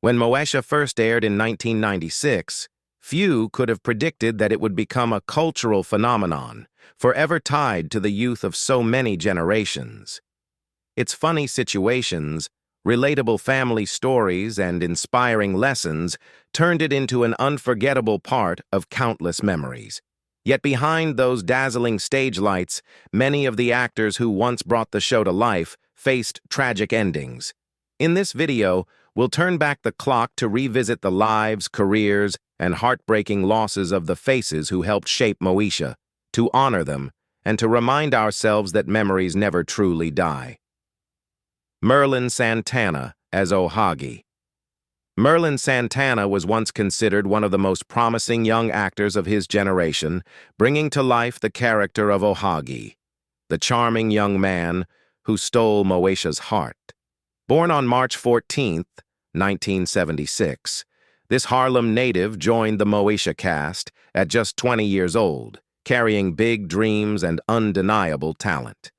When Moesha first aired in 1996, few could have predicted that it would become a cultural phenomenon, forever tied to the youth of so many generations. Its funny situations, relatable family stories, and inspiring lessons turned it into an unforgettable part of countless memories. Yet behind those dazzling stage lights, many of the actors who once brought the show to life faced tragic endings. In this video, we'll turn back the clock to revisit the lives, careers, and heartbreaking losses of the faces who helped shape Moesha, to honor them, and to remind ourselves that memories never truly die. Merlin Santana as Ohagi. Merlin Santana was once considered one of the most promising young actors of his generation, bringing to life the character of Ohagi, the charming young man who stole Moesha's heart. Born on March 14, 1976, this Harlem native joined the Moesha cast at just 20 years old, carrying big dreams and undeniable talent.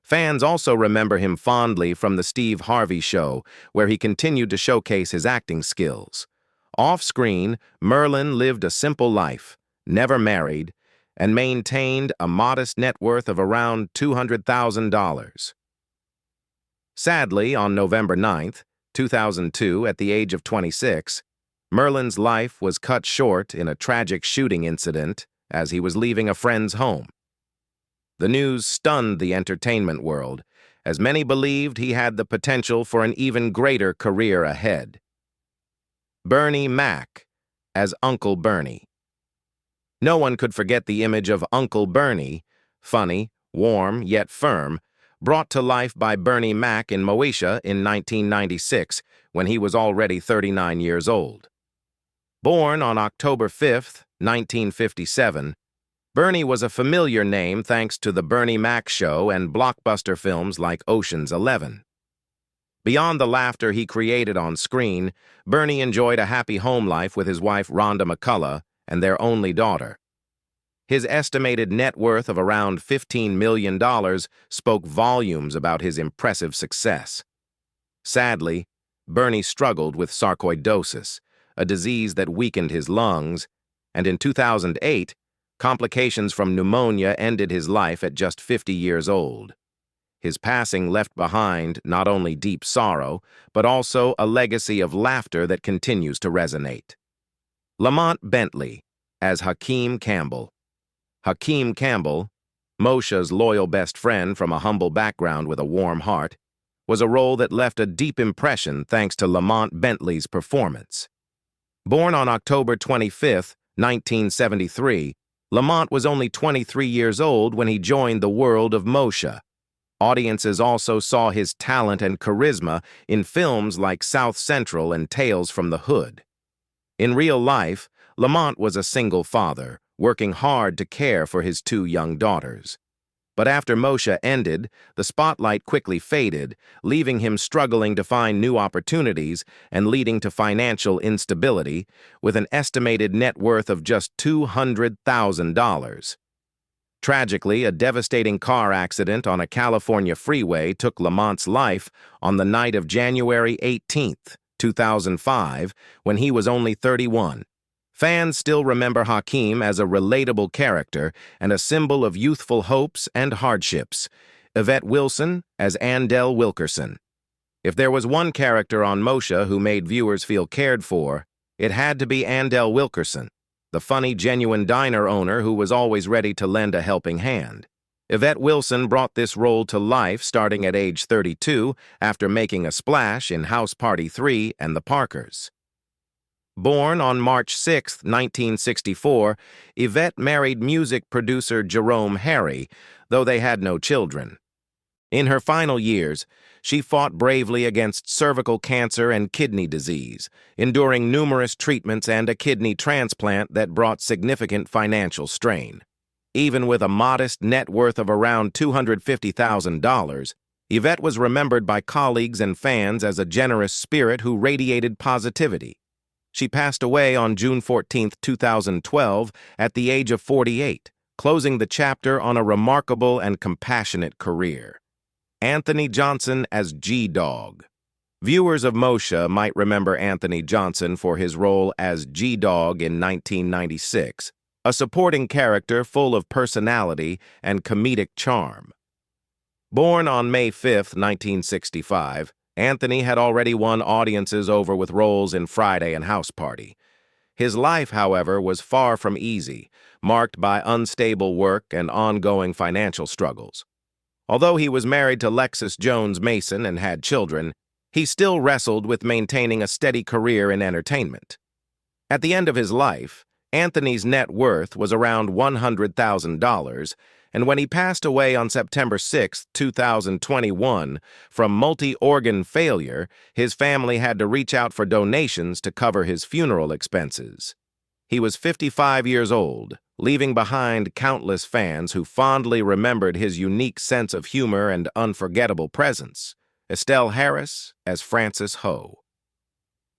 Fans also remember him fondly from The Steve Harvey Show, where he continued to showcase his acting skills. Off-screen, Merlin lived a simple life, never married, and maintained a modest net worth of around $200,000. Sadly, on November 9, 2002, at the age of 26, Merlin's life was cut short in a tragic shooting incident as he was leaving a friend's home. The news stunned the entertainment world, as many believed he had the potential for an even greater career ahead. Bernie Mac as Uncle Bernie. No one could forget the image of Uncle Bernie, funny, warm, yet firm, brought to life by Bernie Mac in Moesha in 1996, when he was already 39 years old. Born on October 5, 1957, Bernie was a familiar name thanks to The Bernie Mac Show and blockbuster films like Ocean's 11. Beyond the laughter he created on screen, Bernie enjoyed a happy home life with his wife Rhonda McCullough and their only daughter. His estimated net worth of around $15 million spoke volumes about his impressive success. Sadly, Bernie struggled with sarcoidosis, a disease that weakened his lungs, and in 2008, complications from pneumonia ended his life at just 50 years old. His passing left behind not only deep sorrow, but also a legacy of laughter that continues to resonate. Lamont Bentley as Hakeem Campbell. Hakeem Campbell, Moesha's loyal best friend from a humble background with a warm heart, was a role that left a deep impression thanks to Lamont Bentley's performance. Born on October 25, 1973, Lamont was only 23 years old when he joined the world of Moesha. Audiences also saw his talent and charisma in films like South Central and Tales from the Hood. In real life, Lamont was a single father, working hard to care for his two young daughters. But after Moesha ended, the spotlight quickly faded, leaving him struggling to find new opportunities and leading to financial instability, with an estimated net worth of just $200,000. Tragically, a devastating car accident on a California freeway took Lamont's life on the night of January 18, 2005, when he was only 31. Fans still remember Hakeem as a relatable character and a symbol of youthful hopes and hardships. Yvette Wilson as Andell Wilkerson. If there was one character on Moesha who made viewers feel cared for, it had to be Andell Wilkerson, the funny, genuine diner owner who was always ready to lend a helping hand. Yvette Wilson brought this role to life starting at age 32 after making a splash in House Party 3 and The Parkers. Born on March 6, 1964, Yvette married music producer Jerome Harry, though they had no children. In her final years, she fought bravely against cervical cancer and kidney disease, enduring numerous treatments and a kidney transplant that brought significant financial strain. Even with a modest net worth of around $250,000, Yvette was remembered by colleagues and fans as a generous spirit who radiated positivity. She passed away on June 14, 2012, at the age of 48, closing the chapter on a remarkable and compassionate career. Anthony Johnson as G-Dog. Viewers of Moesha might remember Anthony Johnson for his role as G-Dog in 1996, a supporting character full of personality and comedic charm. Born on May 5, 1965, Anthony had already won audiences over with roles in Friday and House Party. His life, however, was far from easy, marked by unstable work and ongoing financial struggles. Although he was married to Lexis Jones Mason and had children, he still wrestled with maintaining a steady career in entertainment. At the end of his life, Anthony's net worth was around $100,000, and when he passed away on September 6, 2021, from multi-organ failure, his family had to reach out for donations to cover his funeral expenses. He was 55 years old, leaving behind countless fans who fondly remembered his unique sense of humor and unforgettable presence. Estelle Harris as Frances Ho.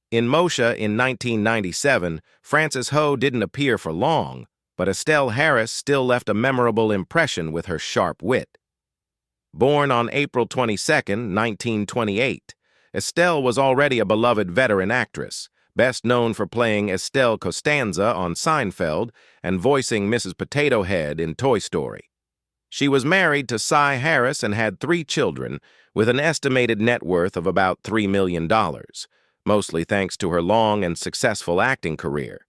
In Moesha in 1997, Frances Ho didn't appear for long, but Estelle Harris still left a memorable impression with her sharp wit. Born on April 22, 1928, Estelle was already a beloved veteran actress, best known for playing Estelle Costanza on Seinfeld and voicing Mrs. Potato Head in Toy Story. She was married to Cy Harris and had 3 children, with an estimated net worth of about $3 million, mostly thanks to her long and successful acting career.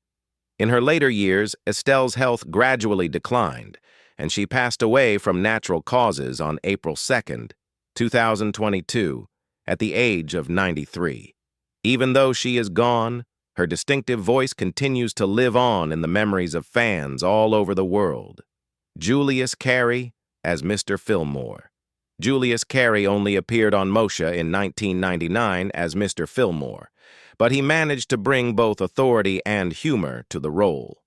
In her later years, Estelle's health gradually declined, and she passed away from natural causes on April 2, 2022, at the age of 93. Even though she is gone, her distinctive voice continues to live on in the memories of fans all over the world. Julius Carry as Mr. Fillmore. Julius Carry only appeared on Moesha in 1999 as Mr. Fillmore, but he managed to bring both authority and humor to the role.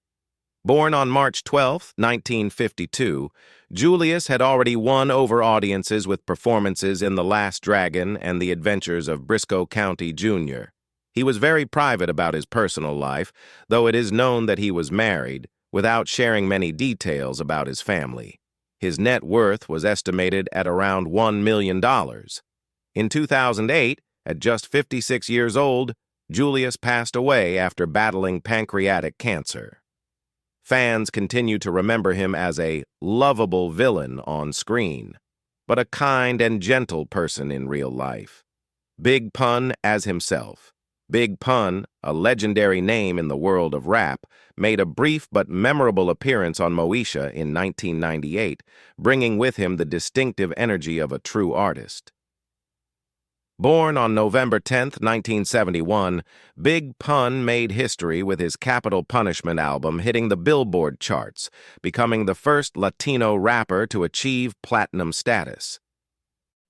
Born on March 12, 1952, Julius had already won over audiences with performances in The Last Dragon and The Adventures of Briscoe County Jr. He was very private about his personal life, though it is known that he was married, without sharing many details about his family. His net worth was estimated at around $1 million. In 2008, at just 56 years old, Julius passed away after battling pancreatic cancer. Fans continue to remember him as a lovable villain on screen, but a kind and gentle person in real life. Big Pun as himself. Big Pun, a legendary name in the world of rap, made a brief but memorable appearance on Moesha in 1998, bringing with him the distinctive energy of a true artist. Born on November 10, 1971, Big Pun made history with his Capital Punishment album hitting the Billboard charts, becoming the first Latino rapper to achieve platinum status.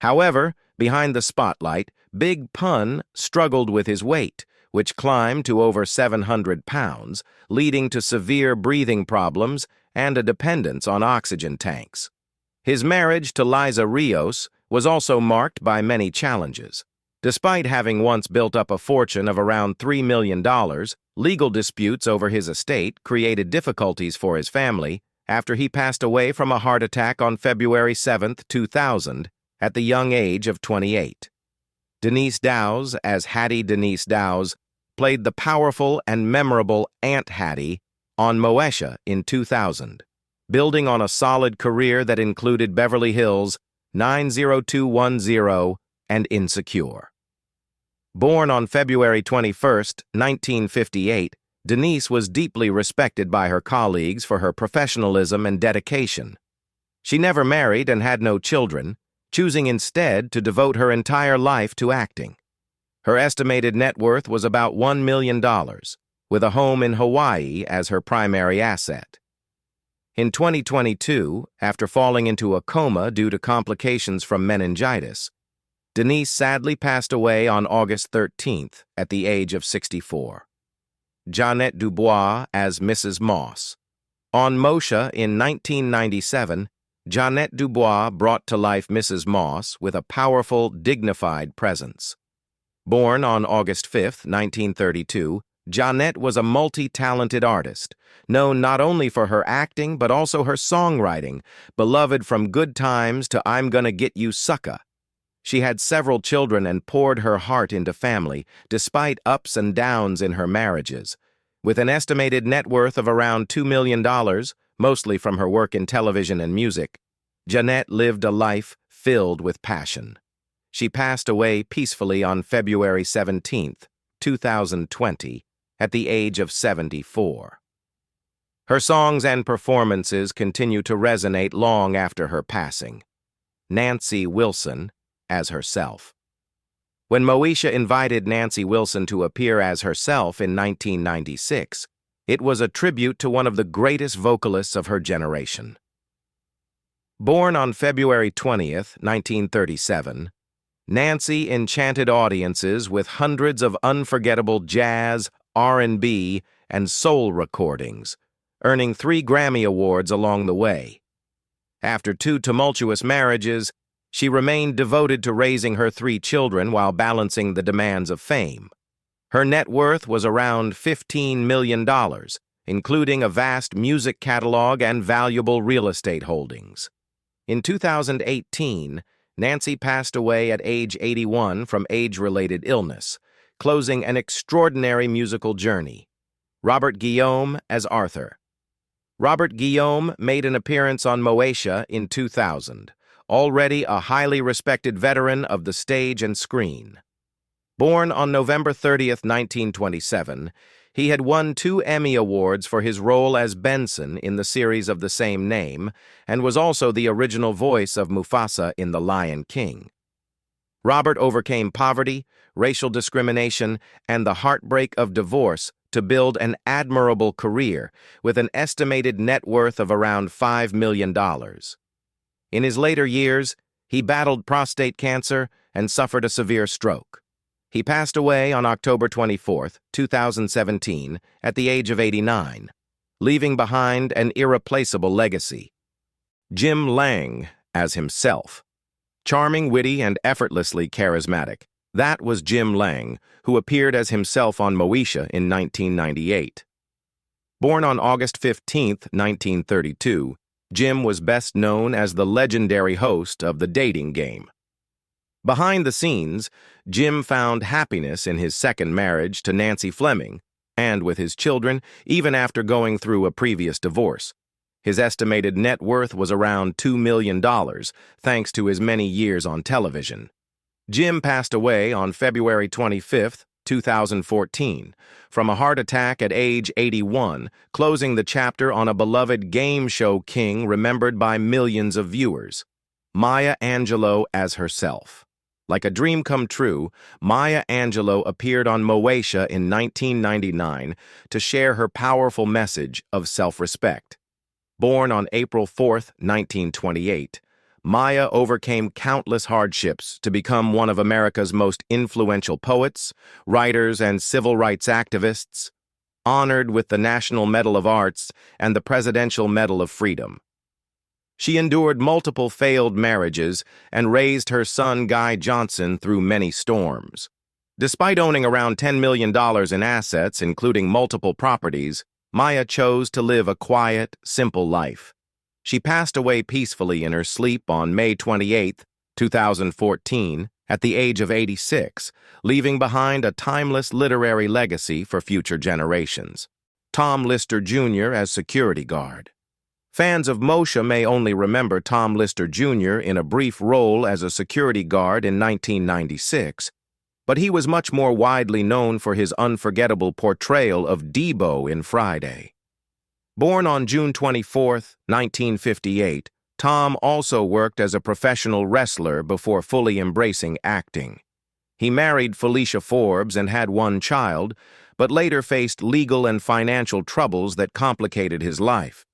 However, behind the spotlight, Big Pun struggled with his weight, which climbed to over 700 pounds, leading to severe breathing problems and a dependence on oxygen tanks. His marriage to Liza Rios was also marked by many challenges. Despite having once built up a fortune of around $3 million, legal disputes over his estate created difficulties for his family after he passed away from a heart attack on February 7, 2000, at the young age of 28. Denise Dowse, as Hattie Denise Dowse, played the powerful and memorable Aunt Hattie on Moesha in 2000, building on a solid career that included Beverly Hills, 90210, and Insecure. Born on February 21, 1958, Denise was deeply respected by her colleagues for her professionalism and dedication. She never married and had no children, choosing instead to devote her entire life to acting. Her estimated net worth was about $1 million, with a home in Hawaii as her primary asset. In 2022, after falling into a coma due to complications from meningitis, Denise sadly passed away on August 13th at the age of 64. Jeanette Dubois as Mrs. Moss. On Moesha in 1997, Jeanette Dubois brought to life Mrs. Moss with a powerful, dignified presence. Born on August 5, 1932, Jeanette was a multi-talented artist, known not only for her acting but also her songwriting, beloved from Good Times to I'm Gonna Get You Sucka. She had several children and poured her heart into family, despite ups and downs in her marriages. With an estimated net worth of around $2 million, mostly from her work in television and music, Jeanette lived a life filled with passion. She passed away peacefully on February 17, 2020, at the age of 74. Her songs and performances continue to resonate long after her passing. Nancy Wilson as herself. When Moesha invited Nancy Wilson to appear as herself in 1996, it was a tribute to one of the greatest vocalists of her generation. Born on February 20, 1937, Nancy enchanted audiences with hundreds of unforgettable jazz, R&B, and soul recordings, earning 3 Grammy Awards along the way. After 2 tumultuous marriages, she remained devoted to raising her 3 children while balancing the demands of fame. Her net worth was around $15 million, including a vast music catalog and valuable real estate holdings. In 2018, Nancy passed away at age 81 from age-related illness, closing an extraordinary musical journey. Robert Guillaume as Arthur. Robert Guillaume made an appearance on Moesha in 2000, already a highly respected veteran of the stage and screen. Born on November 30, 1927, he had won 2 Emmy Awards for his role as Benson in the series of the same name, and was also the original voice of Mufasa in The Lion King. Robert overcame poverty, racial discrimination, and the heartbreak of divorce to build an admirable career with an estimated net worth of around $5 million. In his later years, he battled prostate cancer and suffered a severe stroke. He passed away on October 24, 2017, at the age of 89, leaving behind an irreplaceable legacy. Jim Lang as himself. Charming, witty, and effortlessly charismatic. That was Jim Lang, who appeared as himself on Moesha in 1998. Born on August 15, 1932, Jim was best known as the legendary host of The Dating Game. Behind the scenes, Jim found happiness in his second marriage to Nancy Fleming and with his children, even after going through a previous divorce. His estimated net worth was around $2 million, thanks to his many years on television. Jim passed away on February 25, 2014, from a heart attack at age 81, closing the chapter on a beloved game show king remembered by millions of viewers. Maya Angelou as herself. Like a dream come true, Maya Angelou appeared on Moesha in 1999 to share her powerful message of self-respect. Born on April 4, 1928, Maya overcame countless hardships to become one of America's most influential poets, writers, and civil rights activists, honored with the National Medal of Arts and the Presidential Medal of Freedom. She endured multiple failed marriages and raised her son Guy Johnson through many storms. Despite owning around $10 million in assets, including multiple properties, Maya chose to live a quiet, simple life. She passed away peacefully in her sleep on May 28, 2014, at the age of 86, leaving behind a timeless literary legacy for future generations. Tom Lister Jr. as security guard. Fans of Moesha may only remember Tom Lister Jr. in a brief role as a security guard in 1996, but he was much more widely known for his unforgettable portrayal of Debo in Friday. Born on June 24, 1958, Tom also worked as a professional wrestler before fully embracing acting. He married Felicia Forbes and had 1 child, but later faced legal and financial troubles that complicated his life.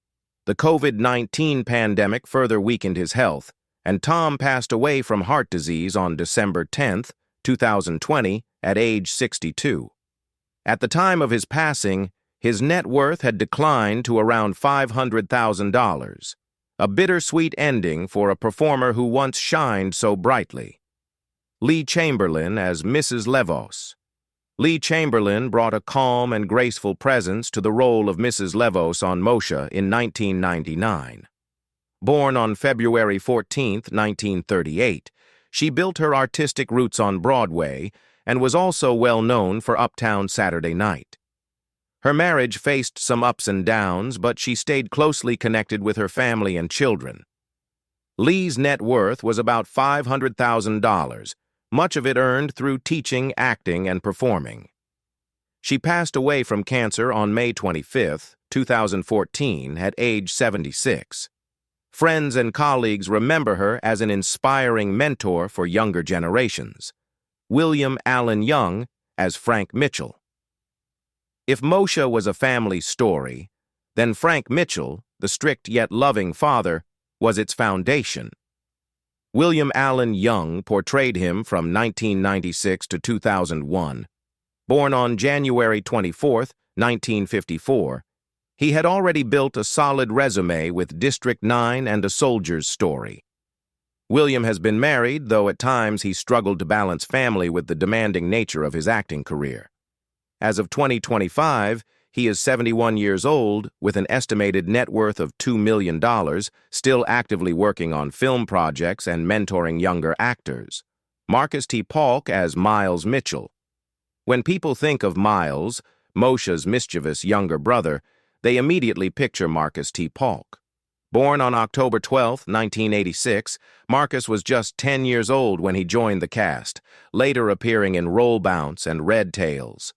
The COVID-19 pandemic further weakened his health, and Tom passed away from heart disease on December 10, 2020, at age 62. At the time of his passing, his net worth had declined to around $500,000, a bittersweet ending for a performer who once shined so brightly. Lee Chamberlain as Mrs. Levos. Lee Chamberlain brought a calm and graceful presence to the role of Mrs. Levos on Moesha in 1999. Born on February 14, 1938, She built her artistic roots on Broadway and was also well known for Uptown Saturday Night. Her marriage faced some ups and downs, but she stayed closely connected with her family and children. Lee's net worth was about $500,000, much of it earned through teaching, acting, and performing. She passed away from cancer on May 25, 2014, at age 76. Friends and colleagues remember her as an inspiring mentor for younger generations. William Allen Young as Frank Mitchell. If Moesha was a family story, then Frank Mitchell, the strict yet loving father, was its foundation. William Allen Young portrayed him from 1996 to 2001. Born on January 24, 1954, he had already built a solid resume with District 9 and A Soldier's Story. William has been married, though at times he struggled to balance family with the demanding nature of his acting career. As of 2025, he is 71 years old with an estimated net worth of $2 million, still actively working on film projects and mentoring younger actors. Marcus T. Paulk as Miles Mitchell. When people think of Miles, Moesha's mischievous younger brother, they immediately picture Marcus T. Paulk. Born on October 12, 1986, Marcus was just 10 years old when he joined the cast, later appearing in Roll Bounce and Red Tails.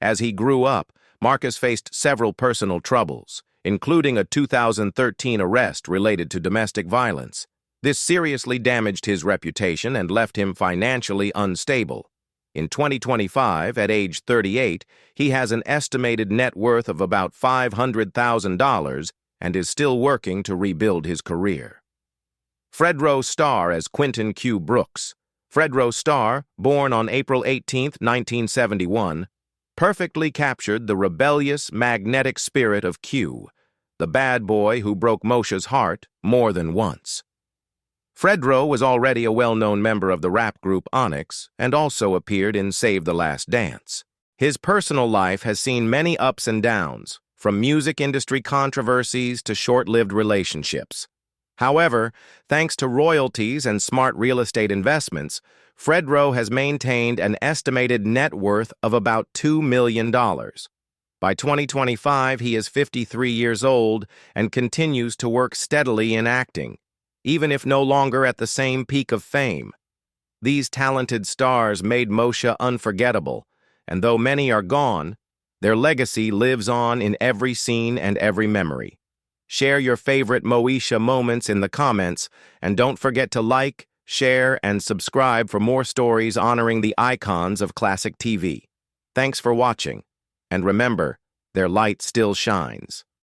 As he grew up, Marcus faced several personal troubles, including a 2013 arrest related to domestic violence. This seriously damaged his reputation and left him financially unstable. In 2025, at age 38, he has an estimated net worth of about $500,000 and is still working to rebuild his career. Fredro Starr as Quentin Q. Brooks. Fredro Starr, born on April 18, 1971, perfectly captured the rebellious, magnetic spirit of Q, the bad boy who broke Moesha's heart more than once. Fredro was already a well-known member of the rap group Onyx and also appeared in Save the Last Dance. His personal life has seen many ups and downs, from music industry controversies to short-lived relationships. However, thanks to royalties and smart real estate investments, Fredro has maintained an estimated net worth of about $2 million. By 2025, he is 53 years old and continues to work steadily in acting, even if no longer at the same peak of fame. These talented stars made Moesha unforgettable, and though many are gone, their legacy lives on in every scene and every memory. Share your favorite Moesha moments in the comments, and don't forget to like, share, and subscribe for more stories honoring the icons of classic TV. Thanks for watching, and remember, their light still shines.